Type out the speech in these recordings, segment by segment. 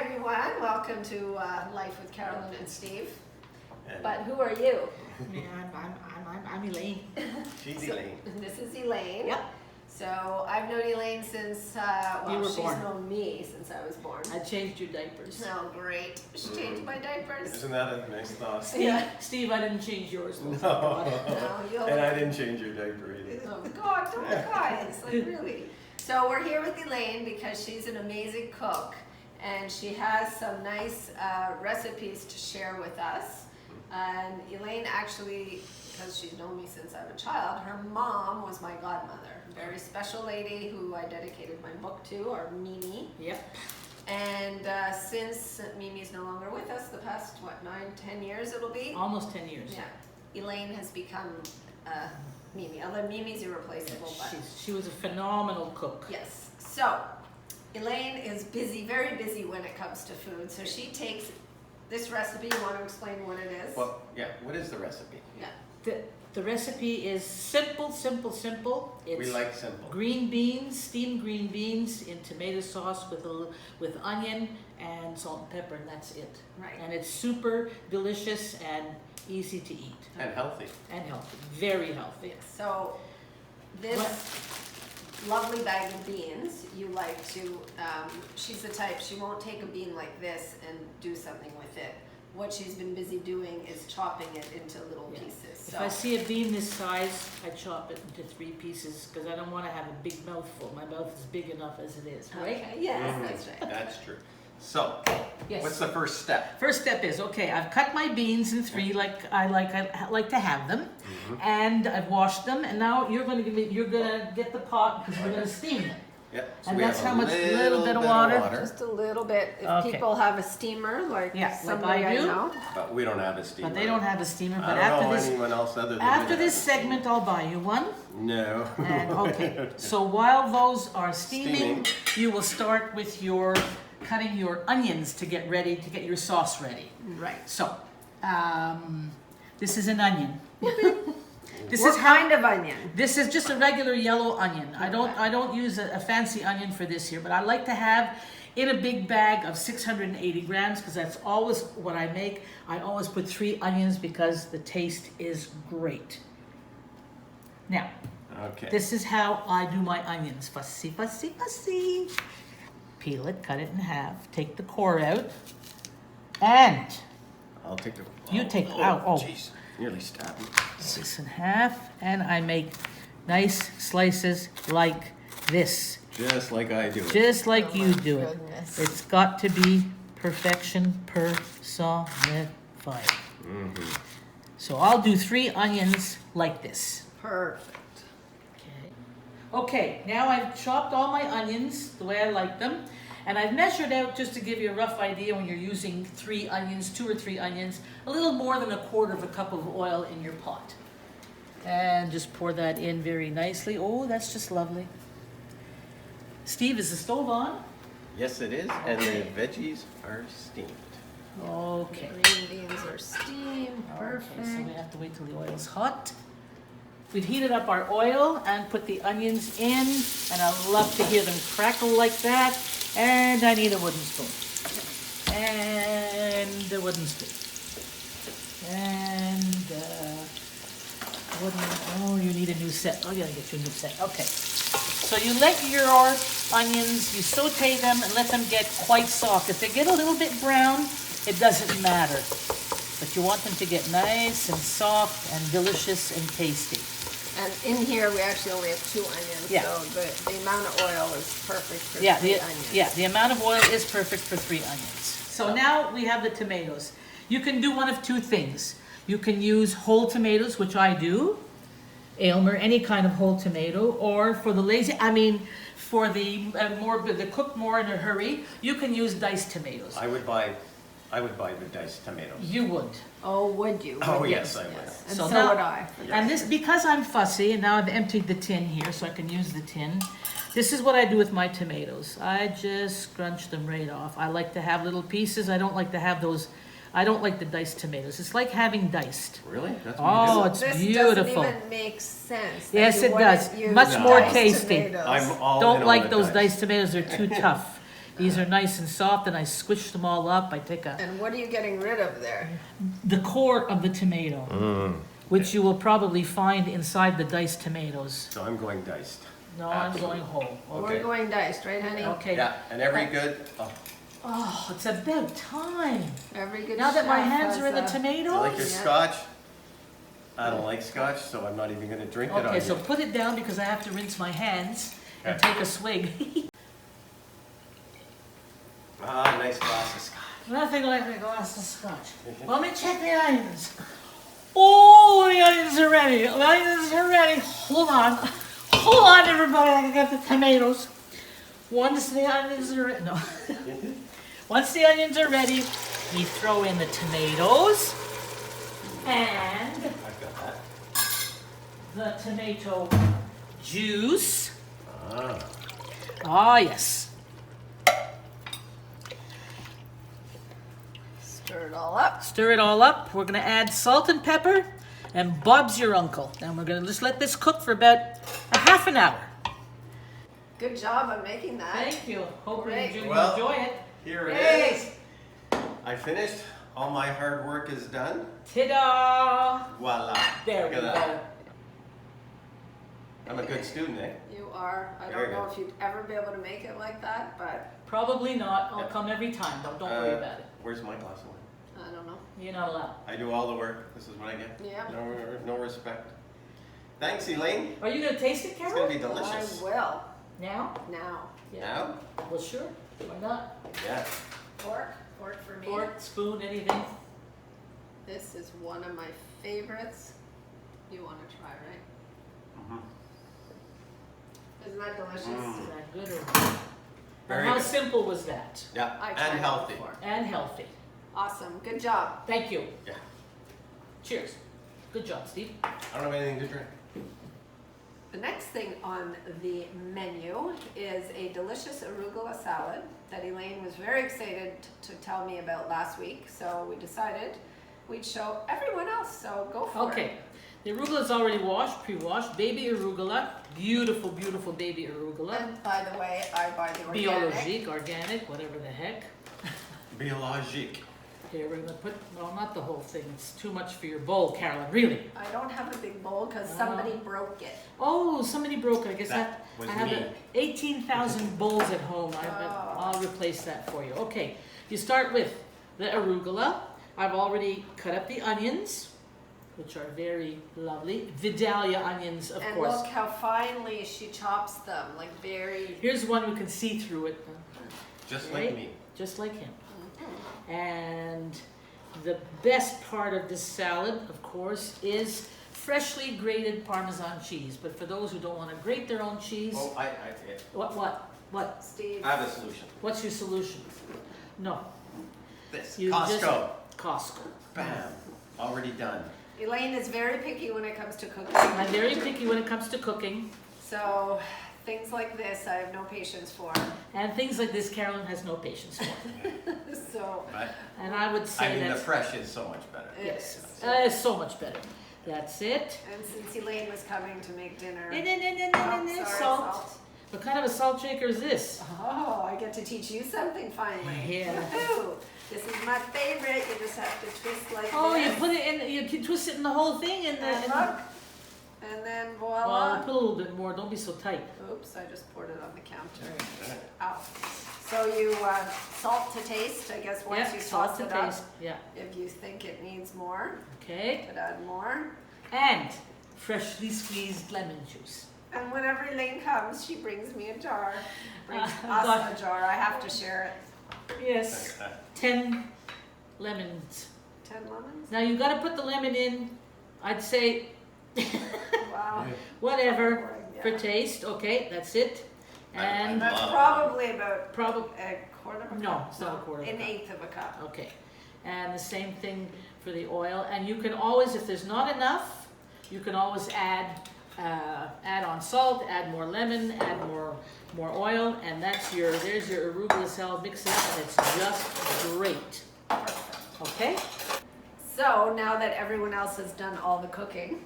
everyone. Welcome to Life with Carolyn and Steve. And But who are you? I'm Elaine. she's Elaine. This is Elaine. Yep. So I've known Elaine since, You were she's born. known me since I was born. I changed your diapers. Oh, great. She changed my diapers. Isn't that a nice thought? Steve, I didn't change yours. No. No, you'll... And I didn't change your diaper either. Oh, God, don't cry. It's like, really. So we're here with Elaine because she's an amazing cook and she has some nice recipes to share with us. And Elaine actually, because she's known me since I was a child, her mom was my godmother. A very special lady who I dedicated my book to, or Mimi. Yep. And since Mimi's no longer with us, the past, 9-10 years it'll be? Almost 10 years. Yeah. Elaine has become Mimi, although Mimi's irreplaceable, but... She was a phenomenal cook. Yes. So, Elaine is busy, very busy when it comes to food. So she takes this recipe. You want to explain what it is? Well, yeah, what is the recipe? Yeah. The recipe is simple. It's We like simple. green beans, steamed green beans in tomato sauce with onion and salt and pepper, and that's it. Right. And it's super delicious and easy to eat. And healthy. And healthy. Very healthy. So, this lovely bag of beans, you like to, she's the type, she won't take a bean like this and do something with it. What she's been busy doing is chopping it into little pieces. So. If I see a bean this size, I chop it into 3 pieces because I don't want to have a big mouthful. My mouth is big enough as it is, right? Okay, yes, that's right. That's true. So, Yes. what's the first step? First step is, okay, I've cut my beans in 3 like I like to have them, and I've washed them, and now you're gonna get the pot because we're gonna steam them. Yep. So And we that's have how a much little bit of water? Just a little bit. If Okay. people have a steamer, like Yeah, like somebody I do. know. But we don't have a steamer. But they don't have a steamer. I But don't after know this, anyone else other than after me this that has a segment, I'll buy you one. steamer. No. And okay, so while those are steaming, Steaming. you will start with your cutting your onions to get ready to get your sauce ready. Right. So, this is an onion. This What is how. kind of onion? This is just a regular yellow onion. I don't use a fancy onion for this here, but I like to have in a big bag of 680 grams because that's always what I make. I always put 3 onions because the taste is great. Now, Okay. this is how I do my onions. Fussy. Peel it, cut it in half, take the core out, and I'll take the. You take out. Oh. Jeez. Nearly stabbed me. this in half, and I make nice slices like this. Just like I do it. Just like Oh you my do it. goodness. It's got to be perfection personified. So I'll do 3 onions like this. Perfect. Okay, now I've chopped all my onions the way I like them. And I've measured out, just to give you a rough idea, when you're using 3 onions, 2 or 3 onions, a little more than 1/4 cup of oil in your pot. And just pour that in very nicely. Oh, that's just lovely. Steve, is the stove on? Yes, it is. And the veggies are steamed. Okay. Green beans are steamed. Perfect. Okay, so we have to wait till the oil's hot. We've heated up our oil and put the onions in, and I love to hear them crackle like that. And I need a wooden spoon. And a wooden spoon. And you need a new set. Oh, you gotta get you a new set. Okay. So you let your onions, you saute them and let them get quite soft. If they get a little bit brown, it doesn't matter. But you want them to get nice and soft and delicious and tasty. And in here, we actually only have 2 onions, Yeah. so the amount of oil is perfect for 3 onions. Yeah, the amount of oil is perfect for 3 onions. So now we have the tomatoes. You can do one of 2 things. You can use whole tomatoes, which I do, Aylmer, any kind of whole tomato, or for the for the cook more in a hurry, you can use diced tomatoes. I would buy the diced tomatoes. You would. Oh, would you? Oh, Would you? yes, I would. And So so, now- would I. And this, because I'm fussy, and now I've emptied the tin here so I can use the tin, this is what I do with my tomatoes. I just scrunch them right off. I like to have little pieces. I don't like to have those, I don't like the diced tomatoes. It's like having diced. Really? That's what Oh, you do? it's This beautiful. doesn't even make sense. that Yes, you it wouldn't does. use Much more diced tasty. tomatoes. I'm all in Don't on like the those diced. diced tomatoes, they're too tough. These are nice and soft, and I squish them all up. I take And what are you getting rid of there? the core of the tomato, which you will probably find inside the diced tomatoes. So I'm going diced. No, I'm going whole. Okay. We're going diced, right, honey? Okay. Yeah, and every good. Oh, Oh, it's about time. Every good Now that my chef hands has are in the a- tomatoes. you like your Yeah. scotch? I don't like scotch, so I'm not even going to drink it on Okay, so you. put it down because I have to rinse my hands and Okay. take a swig. Ah, nice glass of scotch. Nothing like a glass of scotch. Let me check the onions. Oh, the onions are ready. The onions are ready. Hold on. Hold on, everybody. I can get the tomatoes. Once the onions are ready. No. Once the onions are ready, you throw in the tomatoes and I've got that. the tomato juice. Ah, Ah, yes. Stir it all up. Stir it all up. We're going to add salt and pepper and Bob's your uncle. And we're going to just let this cook for about a half an hour. Good job on making that. Thank you. Hope Great. you Well, enjoy it. here it Yay. is. I finished. All my hard work is done. Ta-da! Voila. There Look we at go. that. I'm a good student, eh? You are. I Very don't know good. if you'd ever be able to make it like that, but Probably not. I'll Yeah. come every time, though. Don't worry about it. Where's my glass of wine? I don't know. You're not allowed. I do all the work. This is what I get. Yeah. No respect. Thanks, Elaine. Are you going to taste it, It's Carol? gonna be delicious. I will. Now? Now. Now? Well, sure. Why not? Yeah. Fork. Fork for me. Fork, spoon, anything. This is one of my favorites. You want to try, right? Mhm. Isn't that delicious? Is that good or Very how good. simple was that? Yeah. I tried And it healthy. before. And healthy. Awesome. Good job. Thank you. Yeah. Cheers. Good job, Steve. I don't have anything to drink. The next thing on the menu is a delicious arugula salad that Elaine was very excited to tell me about last week. So we decided we'd show everyone else. So go for it. Okay. The arugula is already washed, pre-washed. Baby arugula. Beautiful, beautiful baby arugula. And by the way, I buy the organic. Biologique, organic, whatever the heck. Biologique. Here, we're gonna put, well, not the whole thing. It's too much for your bowl, Carolyn, really. I don't have a big bowl because somebody broke it. Oh, somebody broke it. I guess That was I have me. 18,000 bowls at home. Oh. I'll replace that for you. Okay, you start with the arugula. I've already cut up the onions, which are very lovely. Vidalia onions, of And course. look how finely she chops them, like very. Here's one who can see through it, Just Right? like me. just like him. And the best part of this salad, of course, is freshly grated Parmesan cheese. But for those who don't want to grate their own cheese, Oh, what? Steve. I have a solution. What's your solution? No, This. You Costco. just- Costco. Bam. Already done. Elaine is very picky when it comes to cooking. I'm very picky when it comes to cooking, So things like this, I have no patience for. and things like this, Carolyn has no patience for. So Right? And I would I say mean, the that's fresh is so much better. it yes, is. it's so much better. That's it. And since Elaine was coming to make dinner. And Oh, sorry, salt. What kind of a salt shaker is this? Oh, I get to teach you something finally. Yeah. Woohoo! This is my favorite. You just have to twist like Oh, this. you put it in. You can twist it in the whole thing, and And look. And then well, voila. put a little bit more. Don't be so tight. Oops, I just poured it on the counter. Ow. So you salt to taste, I guess, once Yeah, you salt toss to it up. taste. Yeah. If you think it needs more, Okay. you could add more. And freshly squeezed lemon juice. And whenever Elaine comes, she brings me a jar. Brings God. us a jar. I have to share it. Yes. 10 lemons. 10 lemons? Now you got to put the lemon in. I'd say Wow. whatever Yeah. for taste. Okay, that's it. And And that's probably about probably a quarter of a cup. no, it's not a quarter of a An cup. eighth of a cup. Okay, and the same thing for the oil. And you can always, if there's not enough, you can always add on salt, add more lemon, add more oil, and there's your arugula salad. Mix it up, and it's just great. Okay. So now that everyone else has done all the cooking,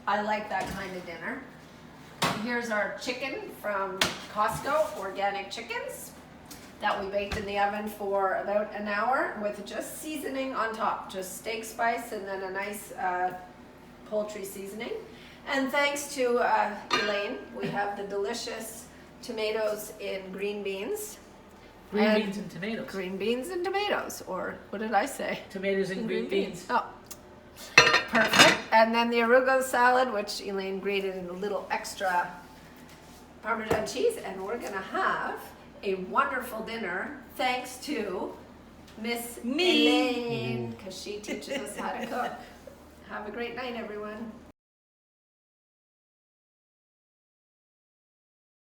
I like that kind of dinner. Here's our chicken from Costco, organic chickens. that we baked in the oven for about an hour with just seasoning on top, just steak spice and then a nice poultry seasoning. And thanks to Elaine, we have the delicious tomatoes in green beans. Green beans and tomatoes. Green beans and tomatoes, or what did I say? Tomatoes and green beans. Oh, perfect. And then the arugula salad, which Elaine grated in a little extra Parmesan cheese, and we're gonna have a wonderful dinner thanks to Miss Me. Elaine, because she teaches us how to cook. Have a great night, everyone.